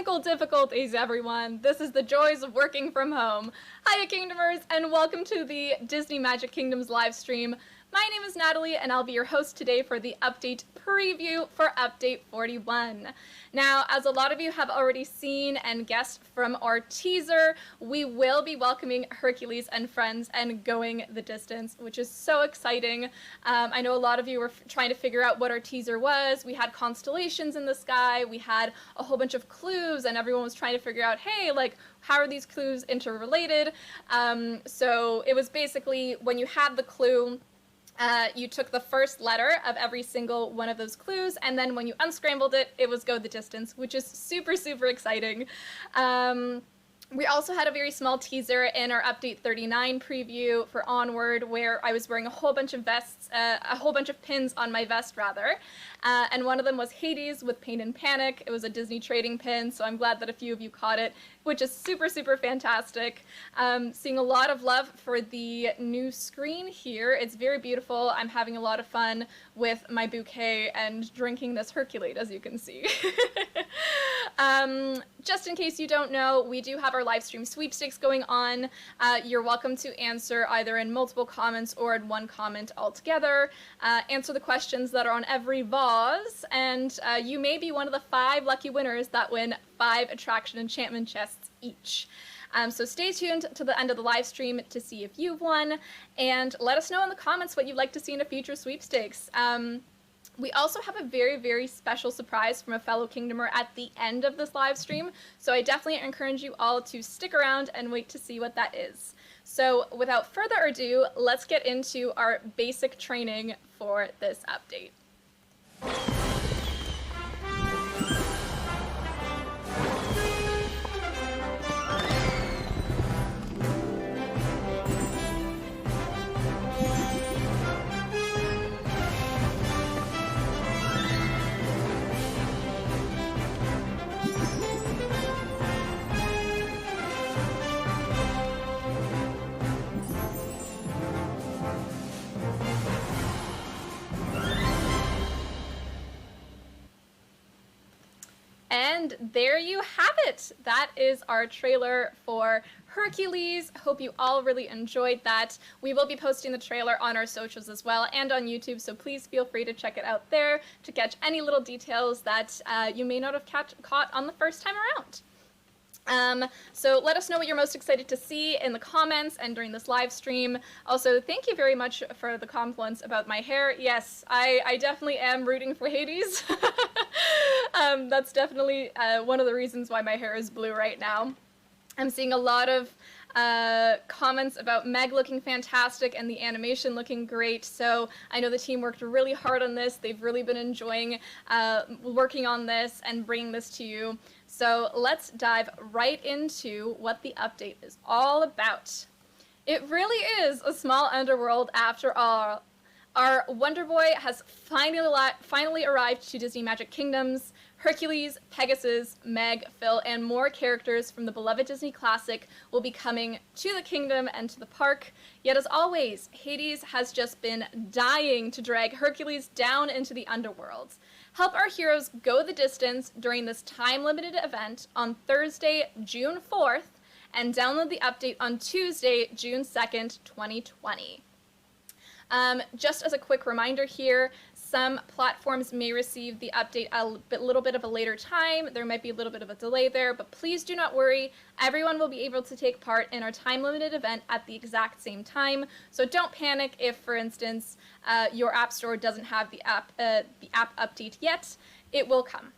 Technical difficulties, everyone. This is the joys of working from home. Hiya, Kingdomers, and welcome to the Disney Magic Kingdoms live stream. My name is Natalie, and I'll be your host today for the update preview for Update 41. Now, as a lot of you have already seen and guessed from our teaser, we will be welcoming Hercules and friends and going the distance, which is so exciting. I know a lot of you were trying to figure out what our teaser was. We had constellations in the sky, we had a whole bunch of clues, and everyone was trying to figure out, hey, like, how are these clues interrelated? So it was basically when you had the clue, you took the first letter of every single one of those clues, and then when you unscrambled it, it was go the distance, which is super, super exciting. We also had a very small teaser in our Update 39 preview for Onward, where I was wearing a whole bunch of pins on my vest, rather. And one of them was Hades with Pain and Panic. It was a Disney trading pin, so I'm glad that a few of you caught it, which is super, super fantastic. Seeing a lot of love for the new screen here. It's very beautiful. I'm having a lot of fun with my bouquet and drinking this Hercules, as you can see. Just in case you don't know, we do have our live stream sweepstakes going on. You're welcome to answer either in multiple comments or in one comment altogether. Answer the questions that are on every vase, and you may be one of the 5 lucky winners that win 5 attraction enchantment chests each. So stay tuned to the end of the live stream to see if you've won, and let us know in the comments what you'd like to see in a future sweepstakes. We also have a very, very special surprise from a fellow Kingdomer at the end of this live stream, so I definitely encourage you all to stick around and wait to see what that is. So without further ado, let's get into our basic training for this update. And there you have it. That is our trailer for Hercules. Hope you all really enjoyed that. We will be posting the trailer on our socials as well and on YouTube, so please feel free to check it out there to catch any little details that you may not have caught on the first time around. So let us know what you're most excited to see in the comments and during this live stream. Also, thank you very much for the compliments about my hair. Yes, I definitely am rooting for Hades. That's definitely one of the reasons why my hair is blue right now. I'm seeing a lot of comments about Meg looking fantastic and the animation looking great, so I know the team worked really hard on this. They've really been enjoying working on this and bringing this to you. So let's dive right into what the update is all about. It really is a small underworld after all. Our Wonder Boy has finally arrived to Disney Magic Kingdoms. Hercules, Pegasus, Meg, Phil, and more characters from the beloved Disney classic will be coming to the kingdom and to the park. Yet as always, Hades has just been dying to drag Hercules down into the underworld. Help our heroes go the distance during this time-limited event on Thursday, June 4th, and download the update on Tuesday, June 2nd, 2020. Just as a quick reminder here, some platforms may receive the update a little bit of a later time. There might be a little bit of a delay there, but please do not worry. Everyone will be able to take part in our time-limited event at the exact same time. So don't panic if, for instance, your app store doesn't have the app update yet. It will come.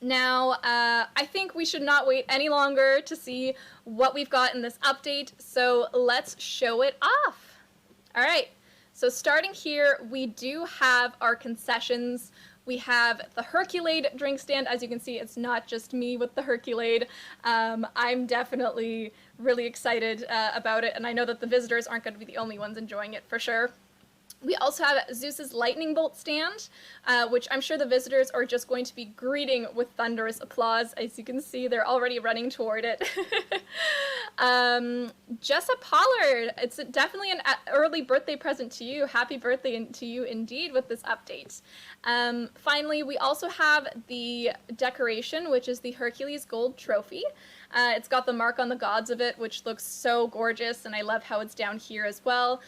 Now, I think we should not wait any longer to see what we've got in this update, so let's show it off. All right. So starting here, we do have our concessions. We have the Hercules drink stand. As you can see, it's not just me with the Hercules. I'm definitely really excited about it, and I know that the visitors aren't going to be the only ones enjoying it for sure. We also have Zeus's lightning bolt stand, which I'm sure the visitors are just going to be greeting with thunderous applause. As you can see, they're already running toward it. Jessa Pollard, it's definitely an early birthday present to you. Happy birthday to you indeed with this update. Finally, we also have the decoration, which is the Hercules Gold Trophy. It's got the mark on the gods of it, which looks so gorgeous, and I love how it's down here as well,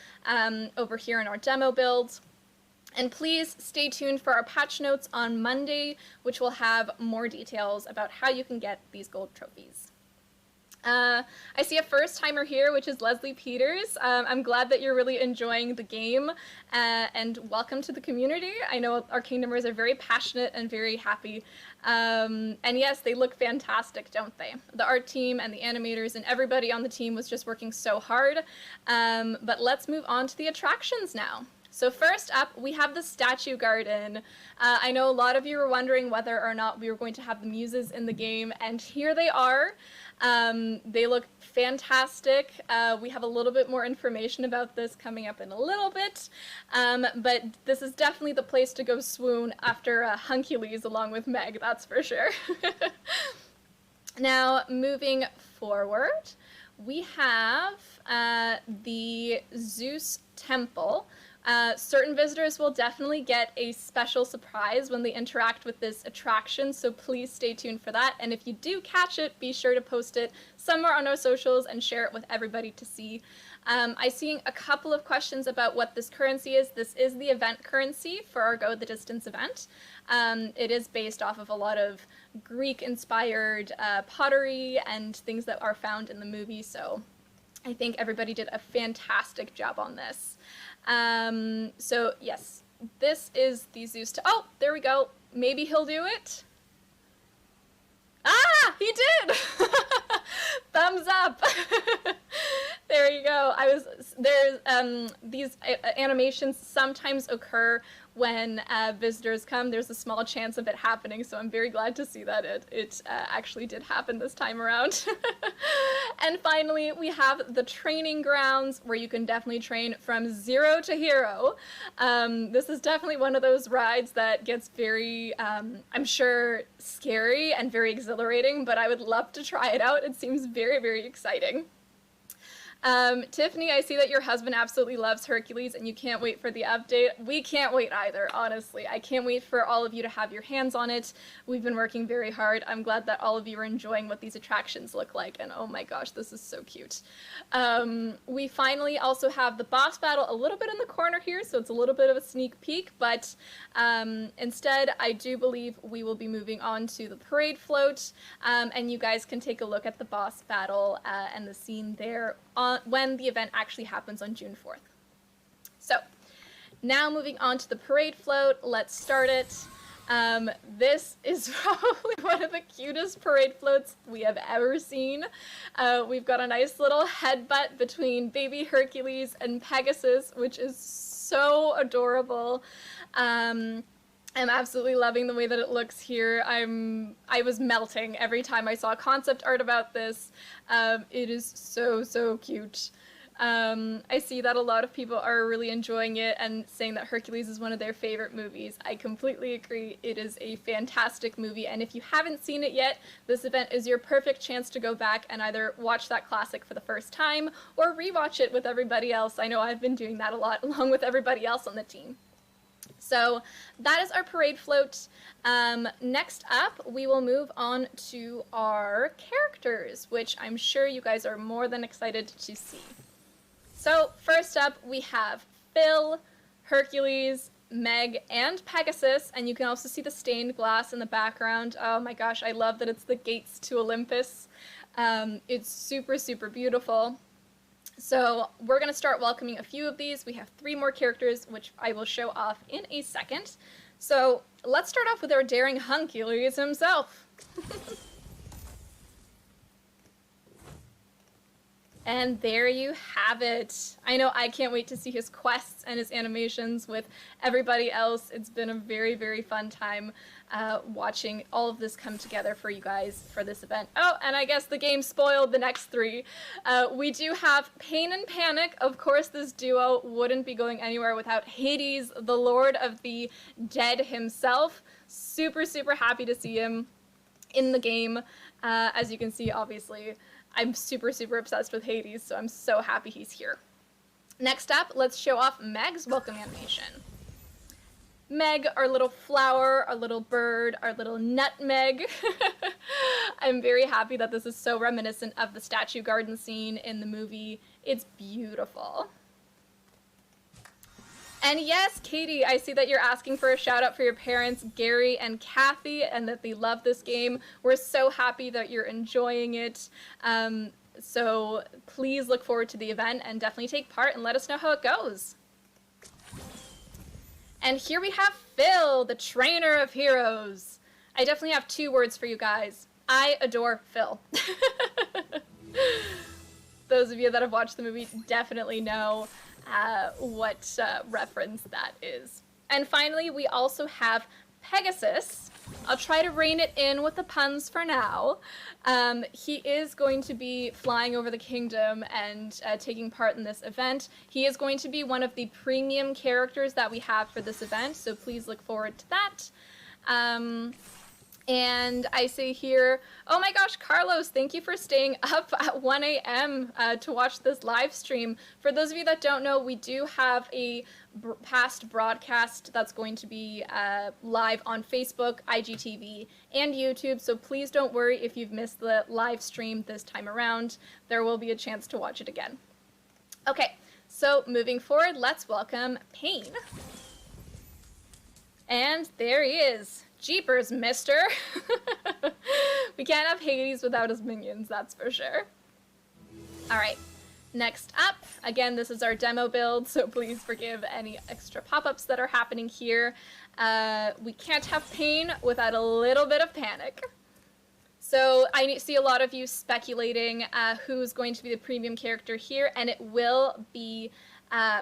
over here in our demo build. And please stay tuned for our patch notes on Monday, which will have more details about how you can get these gold trophies. I see a first timer here, which is Leslie Peters. I'm glad that you're really enjoying the game, and welcome to the community. I know our Kingdomers are very passionate and very happy. And yes, they look fantastic, don't they? The art team and the animators and everybody on the team was just working so hard. But let's move on to the attractions now. So first up, we have the statue garden. I know a lot of you were wondering whether or not we were going to have the muses in the game, and here they are. They look fantastic. We have a little bit more information about this coming up in a little bit, but this is definitely the place to go swoon after Hercules along with Meg, that's for sure. Now, moving forward, we have the Zeus Temple. Certain visitors will definitely get a special surprise when they interact with this attraction, so please stay tuned for that. And if you do catch it, be sure to post it somewhere on our socials and share it with everybody to see. I see a couple of questions about what this currency is. This is the event currency for our Go the Distance event. It is based off of a lot of Greek-inspired pottery and things that are found in the movie, so I think everybody did a fantastic job on this. So yes, this is the Zeus. Oh, there we go. Maybe he'll do it. Ah, he did. Thumbs up. There you go. These animations sometimes occur when visitors come. There's a small chance of it happening, so I'm very glad to see that it actually did happen this time around. And finally, we have the training grounds where you can definitely train from 0 to hero. This is definitely one of those rides that gets very, I'm sure, scary and very exhilarating, but I would love to try it out. It seems very, very exciting. Tiffany, I see that your husband absolutely loves Hercules and you can't wait for the update. We can't wait either, honestly. I can't wait for all of you to have your hands on it. We've been working very hard. I'm glad that all of you are enjoying what these attractions look like, and oh my gosh, this is so cute. We finally also have the boss battle a little bit in the corner here, so it's a little bit of a sneak peek, but instead, I do believe we will be moving on to the parade float, and you guys can take a look at the boss battle and the scene there when the event actually happens on June 4th. So, now moving on to the parade float, let's start it. This is probably one of the cutest parade floats we have ever seen. We've got a nice little headbutt between baby Hercules and Pegasus, which is so adorable. I'm absolutely loving the way that it looks here. I was melting every time I saw concept art about this. It is so, so cute. I see that a lot of people are really enjoying it and saying that Hercules is one of their favorite movies. I completely agree. It is a fantastic movie, and if you haven't seen it yet, this event is your perfect chance to go back and either watch that classic for the first time or rewatch it with everybody else. I know I've been doing that a lot along with everybody else on the team. So that is our parade float. Next up, we will move on to our characters, which I'm sure you guys are more than excited to see. So first up, we have Phil, Hercules, Meg, and Pegasus, and you can also see the stained glass in the background. Oh my gosh, I love that it's the gates to Olympus. It's super, super beautiful. So we're going to start welcoming a few of these. We have 3 more characters, which I will show off in a second. So let's start off with our daring Hercules himself. And there you have it. I know I can't wait to see his quests and his animations with everybody else. It's been a very, very fun time. watching all of this come together for you guys for this event. Oh, and I guess the game spoiled the next three. We do have Pain and Panic. Of course, this duo wouldn't be going anywhere without Hades, the Lord of the Dead himself. Super, super happy to see him in the game. As you can see, obviously, I'm super, super obsessed with Hades, so I'm so happy he's here. Next up, let's show off Meg's welcome animation. Meg, our little flower, our little bird, our little nutmeg. I'm very happy that this is so reminiscent of the statue garden scene in the movie. It's beautiful. And yes, Katie, I see that you're asking for a shout out for your parents, Gary and Kathy, and that they love this game. We're so happy that you're enjoying it. So please look forward to the event and definitely take part and let us know how it goes. And here we have Phil, the trainer of heroes. I definitely have two words for you guys. I adore Phil. Those of you that have watched the movie definitely know what reference that is. And finally, we also have Pegasus. I'll try to rein it in with the puns for now. He is going to be flying over the kingdom and taking part in this event. He is going to be one of the premium characters that we have for this event, so please look forward to that. And I say here, oh my gosh, Carlos, thank you for staying up at 1 a.m. To watch this live stream. For those of you that don't know, we do have a past broadcast that's going to be live on Facebook, IGTV, and YouTube, so please don't worry if you've missed the live stream this time around. There will be a chance to watch it again. Okay, so moving forward, let's welcome Pain. And there he is. Jeepers, mister. We can't have Hades without his minions, that's for sure. Alright, next up, again, this is our demo build, so please forgive any extra pop-ups that are happening here. We can't have Pain without a little bit of panic. So I see a lot of you speculating who's going to be the premium character here, and it will be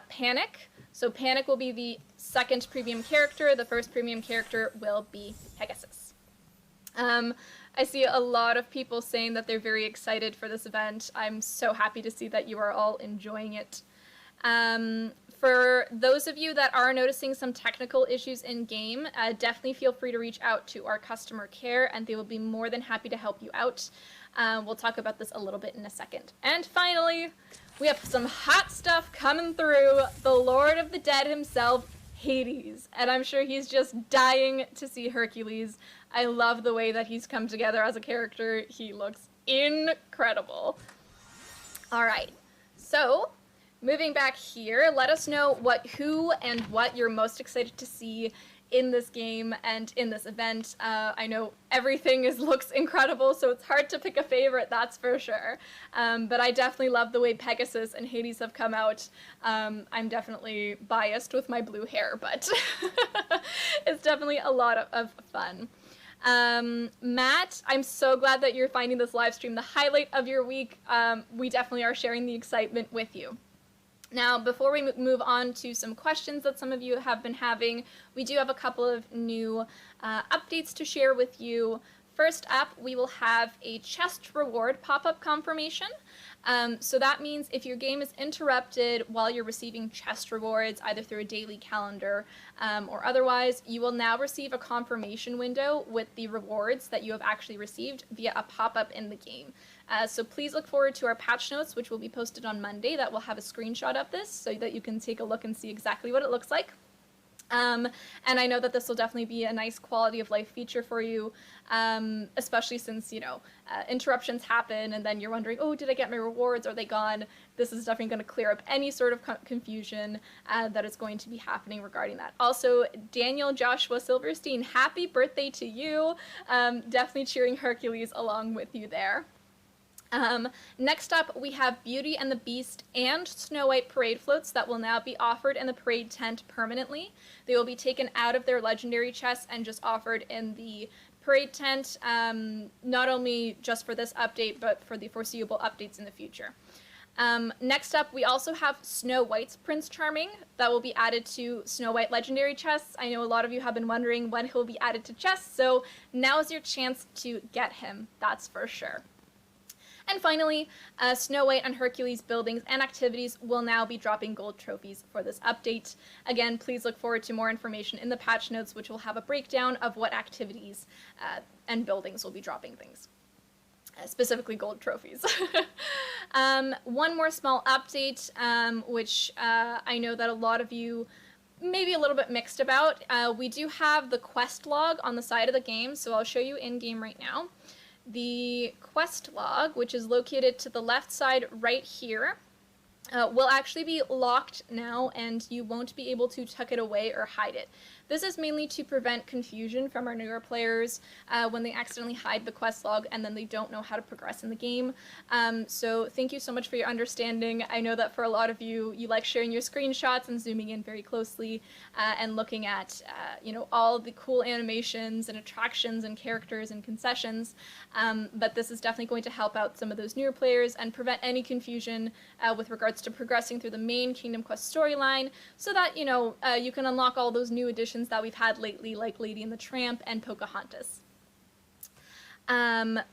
Panic. So Panic will be the second premium character. The first premium character will be Pegasus. I see a lot of people saying that they're very excited for this event. I'm so happy to see that you are all enjoying it. For those of you that are noticing some technical issues in game, definitely feel free to reach out to our customer care and they will be more than happy to help you out. We'll talk about this a little bit in a second. And finally, we have some hot stuff coming through. The Lord of the Dead himself, Hades. And I'm sure he's just dying to see Hercules. I love the way that he's come together as a character. He looks incredible. All right, so moving back here, let us know who and what you're most excited to see in this game and in this event. I know everything looks incredible, so it's hard to pick a favorite, that's for sure. But I definitely love the way Pegasus and Hades have come out. I'm definitely biased with my blue hair, but it's definitely a lot of fun. Matt, I'm so glad that you're finding this live stream the highlight of your week. We definitely are sharing the excitement with you. Now, before we move on to some questions that some of you have been having, we do have a couple of new updates to share with you. First up, we will have a chest reward pop-up confirmation. So that means if your game is interrupted while you're receiving chest rewards, either through a daily calendar or otherwise, you will now receive a confirmation window with the rewards that you have actually received via a pop-up in the game. So please look forward to our patch notes, which will be posted on Monday, that will have a screenshot of this so that you can take a look and see exactly what it looks like. And I know that this will definitely be a nice quality of life feature for you, especially since, you know, interruptions happen and then you're wondering, oh, did I get my rewards? Are they gone? This is definitely going to clear up any sort of confusion that is going to be happening regarding that. Also, Daniel Joshua Silverstein, happy birthday to you. Definitely cheering Hercules along with you there. Next up, we have Beauty and the Beast and Snow White parade floats that will now be offered in the parade tent permanently. They will be taken out of their legendary chests and just offered in the parade tent, not only just for this update, but for the foreseeable updates in the future. Next up, we also have Snow White's Prince Charming that will be added to Snow White Legendary chests. I know a lot of you have been wondering when he'll be added to chests, so now is your chance to get him, that's for sure. And finally, Snow White and Hercules buildings and activities will now be dropping gold trophies for this update. Again, please look forward to more information in the patch notes, which will have a breakdown of what activities and buildings will be dropping things. Specifically gold trophies. One more small update, which I know that a lot of you may be a little bit mixed about. We do have the quest log on the side of the game, so I'll show you in game right now. The quest log, which is located to the left side right here, will actually be locked now, and you won't be able to tuck it away or hide it. This is mainly to prevent confusion from our newer players when they accidentally hide the quest log and then they don't know how to progress in the game. So thank you so much for your understanding. I know that for a lot of you, you like sharing your screenshots and zooming in very closely and looking at all the cool animations and attractions and characters and concessions. But this is definitely going to help out some of those newer players and prevent any confusion with regards to progressing through the main Kingdom Quest storyline, so that you can unlock all those new additions that we've had lately, like Lady and the Tramp and Pocahontas.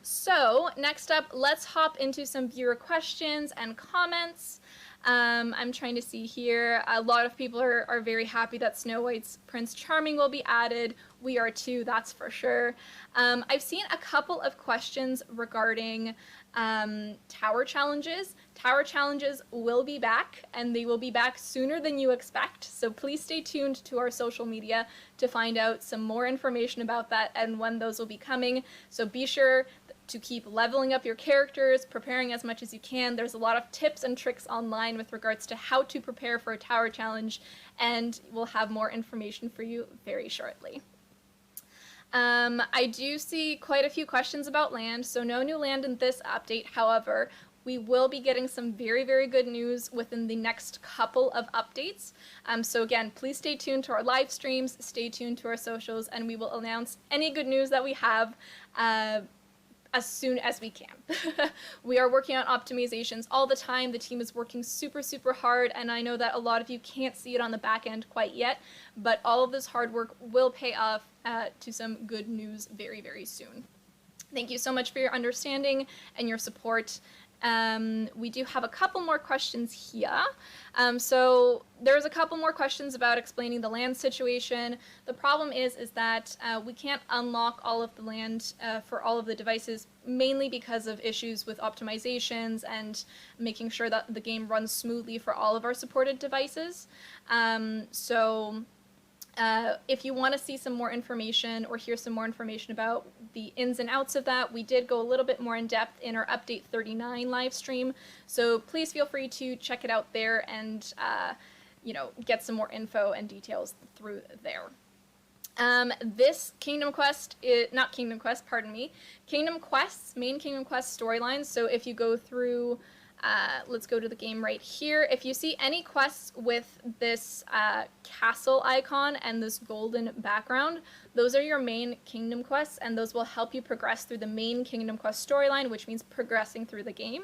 So next up, let's hop into some viewer questions and comments. I'm trying to see here. A lot of people are very happy that Snow White's Prince Charming will be added. We are too, that's for sure. I've seen a couple of questions regarding tower challenges. Tower challenges will be back, and they will be back sooner than you expect, so please stay tuned to our social media to find out some more information about that and when those will be coming. So be sure to keep leveling up your characters, preparing as much as you can. There's a lot of tips and tricks online with regards to how to prepare for a tower challenge, and we'll have more information for you very shortly. I do see quite a few questions about land, so no new land in this update. However, we will be getting some very, very good news within the next couple of updates. So again, please stay tuned to our live streams, stay tuned to our socials, and we will announce any good news that we have as soon as we can. We are working on optimizations all the time. The team is working super, super hard, and I know that a lot of you can't see it on the back end quite yet, but all of this hard work will pay off to some good news very, very soon. Thank you so much for your understanding and your support. We do have a couple more questions here. So there's a couple more questions about explaining the land situation. The problem is that we can't unlock all of the land for all of the devices, mainly because of issues with optimizations and making sure that the game runs smoothly for all of our supported devices. If you want to see some more information or hear some more information about the ins and outs of that, we did go a little bit more in depth in our Update 39 live stream. So please feel free to check it out there and, get some more info and details through there. This Kingdom Quest, Kingdom Quest's main Kingdom Quest storylines. So if you go through, let's go to the game right here. If you see any quests with this castle icon and this golden background, those are your main Kingdom Quests, and those will help you progress through the main Kingdom Quest storyline, which means progressing through the game.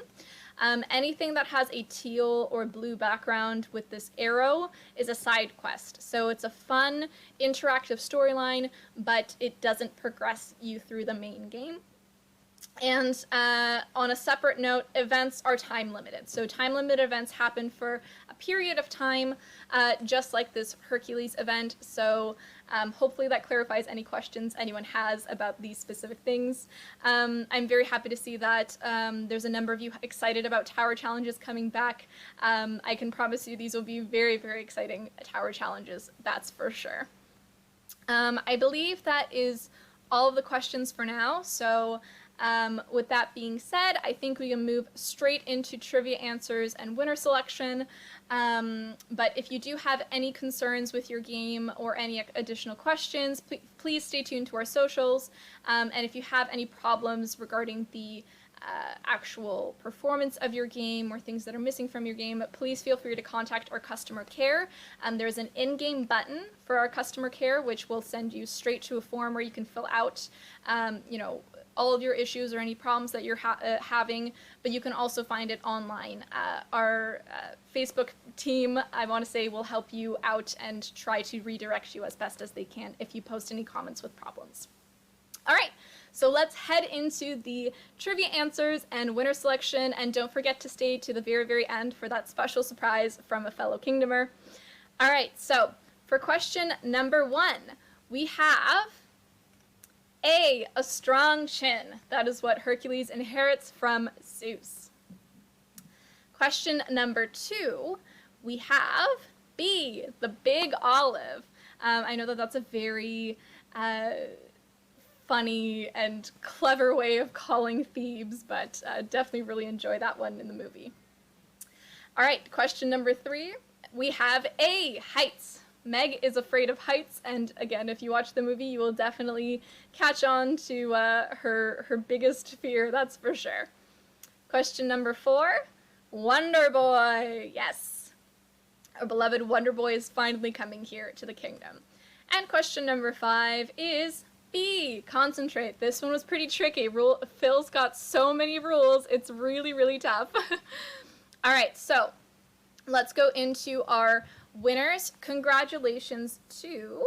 Anything that has a teal or blue background with this arrow is a side quest. So it's a fun, interactive storyline, but it doesn't progress you through the main game. And on a separate note, events are time limited. So time limited events happen for a period of time, just like this Hercules event. So hopefully that clarifies any questions anyone has about these specific things. I'm very happy to see that there's a number of you excited about tower challenges coming back. I can promise you these will be very, very exciting tower challenges, that's for sure. I believe that is all of the questions for now. So with that being said, I think we can move straight into trivia answers and winner selection. But if you do have any concerns with your game or any additional questions, please stay tuned to our socials. And if you have any problems regarding the actual performance of your game or things that are missing from your game, please feel free to contact our customer care. There's an in-game button for our customer care, which will send you straight to a form where you can fill out, all of your issues or any problems that you're having, but you can also find it online. Our Facebook team, I want to say, will help you out and try to redirect you as best as they can if you post any comments with problems. All right, so let's head into the trivia answers and winner selection, and don't forget to stay to the very, very end for that special surprise from a fellow Kingdomer. All right, so for question number 1, we have A, a strong chin. That is what Hercules inherits from Zeus. Question number 2, we have B, the big olive. I know that that's a very funny and clever way of calling Thebes, but definitely really enjoy that one in the movie. All right, question number 3, we have A, heights. Meg is afraid of heights, and again, if you watch the movie, you will definitely catch on to her biggest fear, that's for sure. Question number 4, Wonder Boy. Yes, our beloved Wonder Boy is finally coming here to the kingdom. And question number 5 is B, concentrate. This one was pretty tricky. Phil's got so many rules, it's really, really tough. All right, so let's go into our winners. Congratulations to,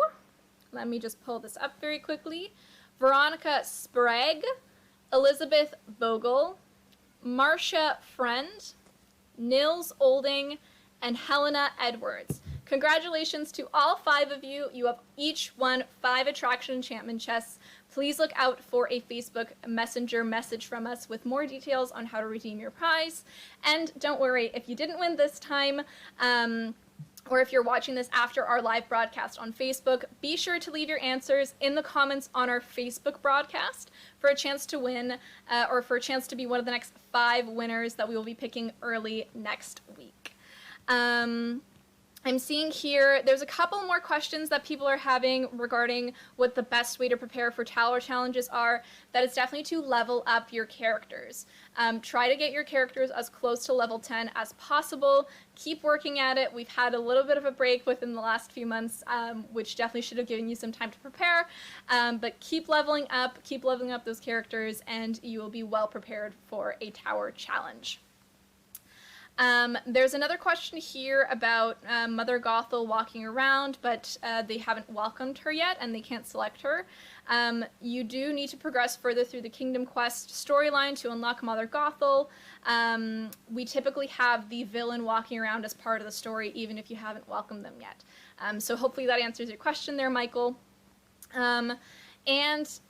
let me just pull this up very quickly, Veronica Sprague, Elizabeth Vogel, Marcia Friend, Nils Olding, and Helena Edwards. Congratulations to all 5 of you. You have each won 5 Attraction Enchantment chests. Please look out for a Facebook Messenger message from us with more details on how to redeem your prize. And don't worry, if you didn't win this time, or if you're watching this after our live broadcast on Facebook, be sure to leave your answers in the comments on our Facebook broadcast for a chance to win, or for a chance to be one of the next 5 winners that we will be picking early next week. I'm seeing here, there's a couple more questions that people are having regarding what the best way to prepare for tower challenges are. That is definitely to level up your characters. Try to get your characters as close to level 10 as possible. Keep working at it. We've had a little bit of a break within the last few months, which definitely should have given you some time to prepare. But keep leveling up those characters, and you will be well prepared for a tower challenge. There's another question here about Mother Gothel walking around, but they haven't welcomed her yet, and they can't select her. You do need to progress further through the Kingdom Quest storyline to unlock Mother Gothel. We typically have the villain walking around as part of the story, even if you haven't welcomed them yet. So hopefully that answers your question there, Michael. And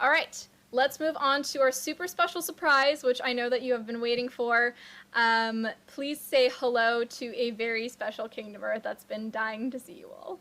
all right, let's move on to our super special surprise, which I know that you have been waiting for. Please say hello to a very special Kingdomer that's been dying to see you all.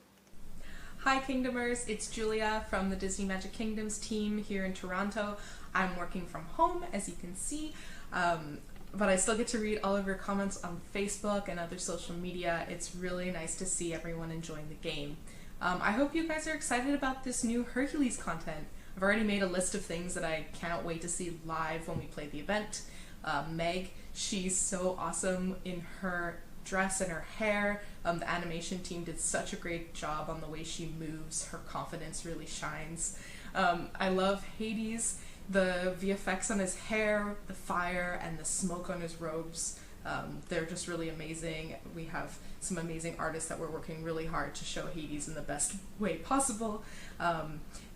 Hi Kingdomers, it's Julia from the Disney Magic Kingdoms team here in Toronto. I'm working from home, as you can see, but I still get to read all of your comments on Facebook and other social media. It's really nice to see everyone enjoying the game. I hope you guys are excited about this new Hercules content. I've already made a list of things that I cannot wait to see live when we play the event. Meg, she's so awesome in her dress and her hair. The animation team did such a great job on the way she moves. Her confidence really shines. I love Hades, the VFX on his hair, the fire, and the smoke on his robes. They're just really amazing. We have some amazing artists that were working really hard to show Hades in the best way possible.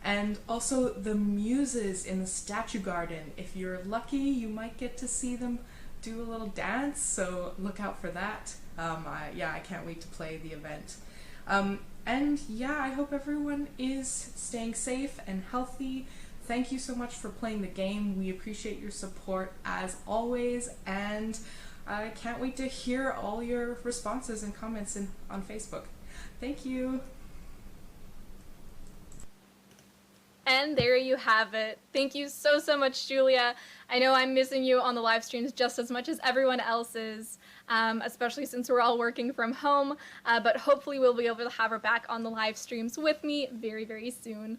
And also the muses in the statue garden. If you're lucky, you might get to see them do a little dance, so look out for that. I can't wait to play the event. And yeah, I hope everyone is staying safe and healthy. Thank you so much for playing the game. We appreciate your support as always, and I can't wait to hear all your responses and comments on Facebook. Thank you. And there you have it. Thank you so, so much, Julia. I know I'm missing you on the live streams just as much as everyone else is, especially since we're all working from home, but hopefully we'll be able to have her back on the live streams with me very, very soon.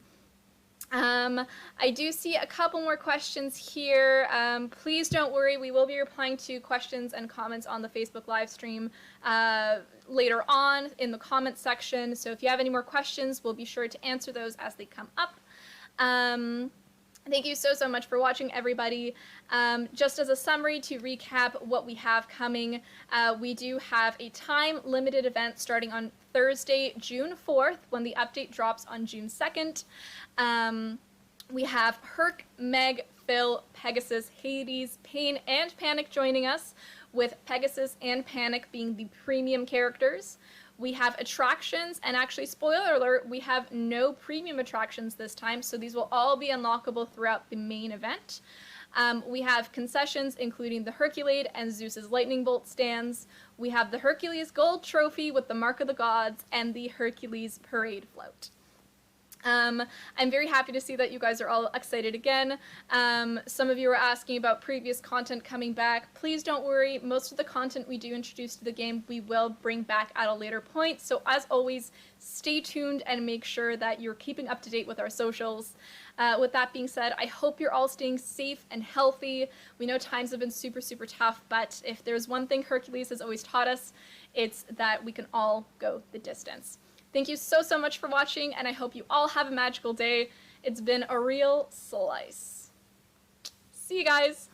I do see a couple more questions here. Please don't worry, we will be replying to questions and comments on the Facebook live stream later on in the comments section. So if you have any more questions, we'll be sure to answer those as they come up. Thank you so much for watching, everybody. Just as a summary to recap what we have coming, we do have a time-limited event starting on Thursday, June 4th, when the update drops on June 2nd. We have Herc, Meg, Phil, Pegasus, Hades, Pain, and Panic joining us, with Pegasus and Panic being the premium characters. We have attractions, and actually, spoiler alert, we have no premium attractions this time, so these will all be unlockable throughout the main event. We have concessions, including the Hercules and Zeus's lightning bolt stands. We have the Hercules gold trophy with the Mark of the Gods and the Hercules parade float. I'm very happy to see that you guys are all excited again. Some of you are asking about previous content coming back. Please don't worry, most of the content we do introduce to the game we will bring back at a later point. So as always, stay tuned and make sure that you're keeping up to date with our socials. With that being said, I hope you're all staying safe and healthy. We know times have been super tough, but if there's one thing Hercules has always taught us, it's that we can all go the distance. Thank you so much for watching, and I hope you all have a magical day. It's been a real slice. See you guys!